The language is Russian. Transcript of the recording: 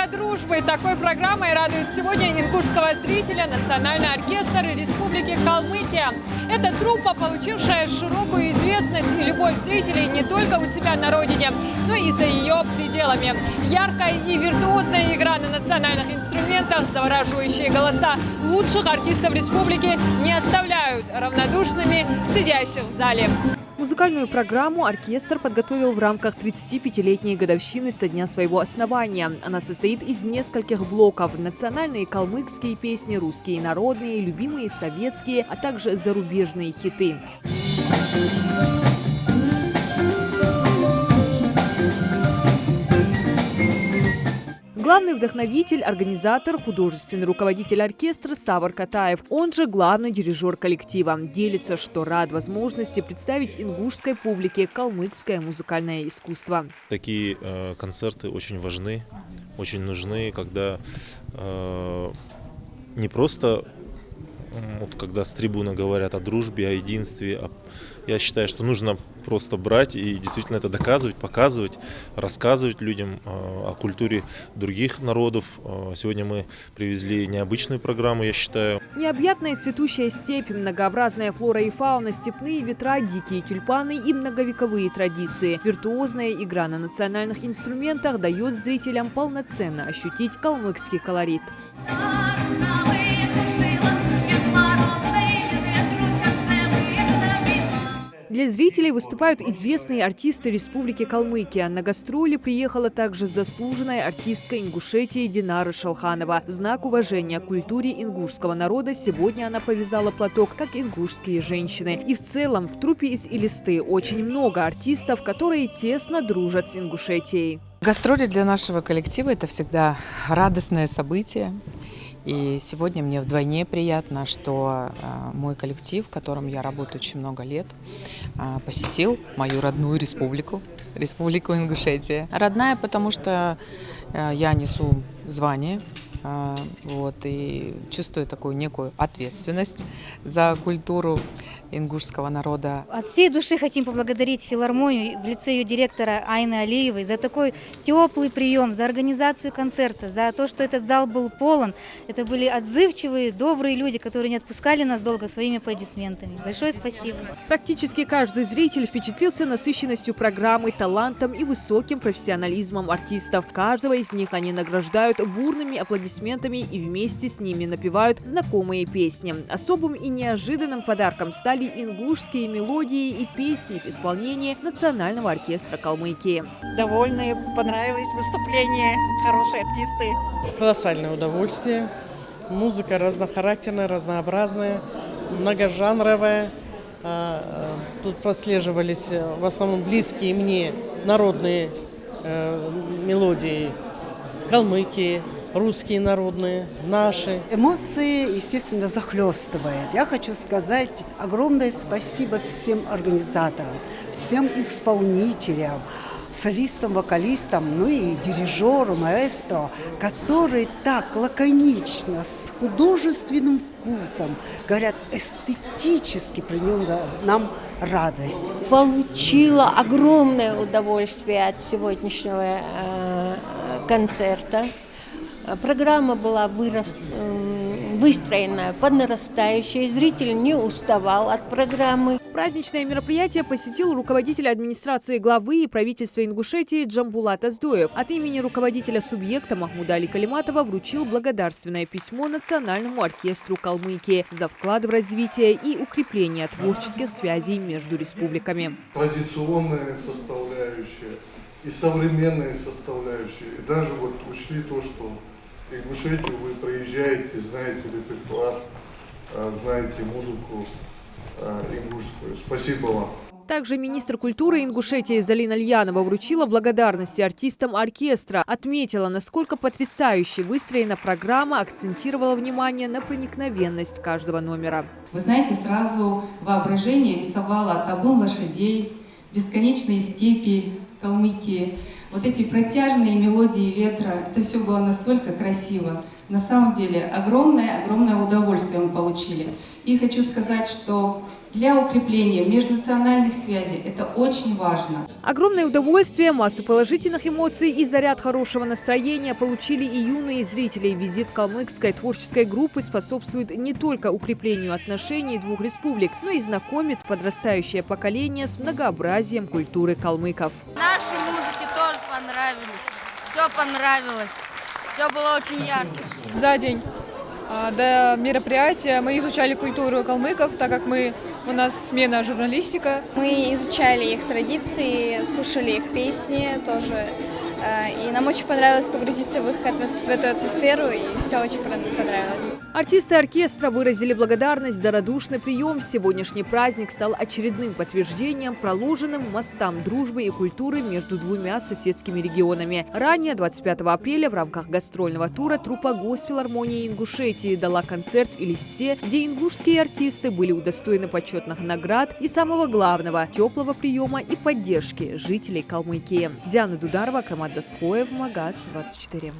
только дружбой, такой программой радует сегодня ингушского зрителя Национальный оркестр Республики Калмыкия. Это труппа, получившая широкую известность и любовь зрителей не только у себя на родине, но и за ее пределами. Яркая и виртуозная игра на национальных инструментах, завораживающие голоса лучших артистов республики не оставляют равнодушными сидящих в зале. Музыкальную программу оркестр подготовил в рамках 35-летней годовщины со дня своего основания. Она состоит из нескольких блоков: национальные калмыцкие песни, русские народные, любимые советские, а также зарубежные хиты. Главный вдохновитель, организатор, художественный руководитель оркестра Савар Катаев, он же главный дирижер коллектива, делится, что рад возможности представить ингушской публике калмыцкое музыкальное искусство. Такие концерты очень важны, очень нужны, когда не просто когда с трибуны говорят о дружбе, о единстве. Я считаю, что нужно просто брать и действительно это доказывать, показывать, рассказывать людям о культуре других народов. Сегодня мы привезли необычную программу, я считаю. Необъятная цветущая степь, многообразная флора и фауна, степные ветра, дикие тюльпаны и многовековые традиции. Виртуозная игра на национальных инструментах дает зрителям полноценно ощутить калмыцкий колорит. Для зрителей выступают известные артисты Республики Калмыкия. На гастроли приехала также заслуженная артистка Ингушетии Динара Шалханова. В знак уважения к культуре ингушского народа сегодня она повязала платок, как ингушские женщины. И в целом в труппе из Элисты очень много артистов, которые тесно дружат с Ингушетией. Гастроли для нашего коллектива – это всегда радостное событие. И сегодня мне вдвойне приятно, что мой коллектив, в котором я работаю очень много лет, посетил мою родную республику, Республику Ингушетия. Родная, потому что я несу звание, и чувствую такую некую ответственность за культуру ингушского народа. От всей души хотим поблагодарить филармонию в лице ее директора Айны Алиевой за такой теплый прием, за организацию концерта, за то, что этот зал был полон. Это были отзывчивые, добрые люди, которые не отпускали нас долго своими аплодисментами. Большое спасибо. Практически каждый зритель впечатлился насыщенностью программы, талантом и высоким профессионализмом артистов. Каждого из них они награждают бурными аплодисментами и вместе с ними напевают знакомые песни. Особым и неожиданным подарком стали ингушские мелодии и песни в исполнении Национального оркестра Калмыкии. Довольны, понравилось выступление, хорошие артисты. Колоссальное удовольствие. Музыка разнохарактерная, разнообразная, многожанровая. Тут прослеживались в основном близкие мне народные мелодии Калмыкии, русские народные, наши. Эмоции, естественно, захлестывают. Я хочу сказать огромное спасибо всем организаторам, всем исполнителям, солистам, вокалистам, и дирижеру, маэстро, которые так лаконично, с художественным вкусом говорят эстетически при нем нам радость. Получила огромное удовольствие от сегодняшнего концерта. Программа была выстроена под нарастающей, зритель не уставал от программы. Праздничное мероприятие посетил руководитель администрации главы и правительства Ингушетии Джамбулат Аздоев. От имени руководителя субъекта Махмуда Али Калиматова вручил благодарственное письмо Национальному оркестру Калмыкии за вклад в развитие и укрепление творческих связей между республиками. Традиционная составляющая и современные составляющие. И даже учли то, что в Ингушетию вы приезжаете, знаете репертуар, знаете музыку ингушскую. Спасибо вам. Также министр культуры Ингушетии Залина Альянова вручила благодарности артистам оркестра. Отметила, насколько потрясающе выстроена программа, акцентировала внимание на проникновенность каждого номера. Вы знаете, сразу воображение рисовало табун лошадей, бесконечные степи Калмыкии, Вот эти протяжные мелодии ветра, это все было настолько красиво. На самом деле огромное удовольствие мы получили. И хочу сказать, что для укрепления межнациональных связей это очень важно. Огромное удовольствие, массу положительных эмоций и заряд хорошего настроения получили и юные зрители. Визит калмыцкой творческой группы способствует не только укреплению отношений двух республик, но и знакомит подрастающее поколение с многообразием культуры калмыков. Наши музыки тоже понравились, все понравилось, все было очень ярко. За день до мероприятия мы изучали культуру калмыков, так как у нас смена журналистика. Мы изучали их традиции, слушали их песни тоже. И нам очень понравилось погрузиться в эту атмосферу, и все очень понравилось. Артисты оркестра выразили благодарность за радушный прием. Сегодняшний праздник стал очередным подтверждением проложенным мостам дружбы и культуры между двумя соседскими регионами. Ранее, 25 апреля, в рамках гастрольного тура труппа Госфилармонии Ингушетии дала концерт в Элисте, где ингушские артисты были удостоены почетных наград и самого главного – теплого приема и поддержки жителей Калмыкии. Диана Дударова, Камада Схоев, Магаз 24.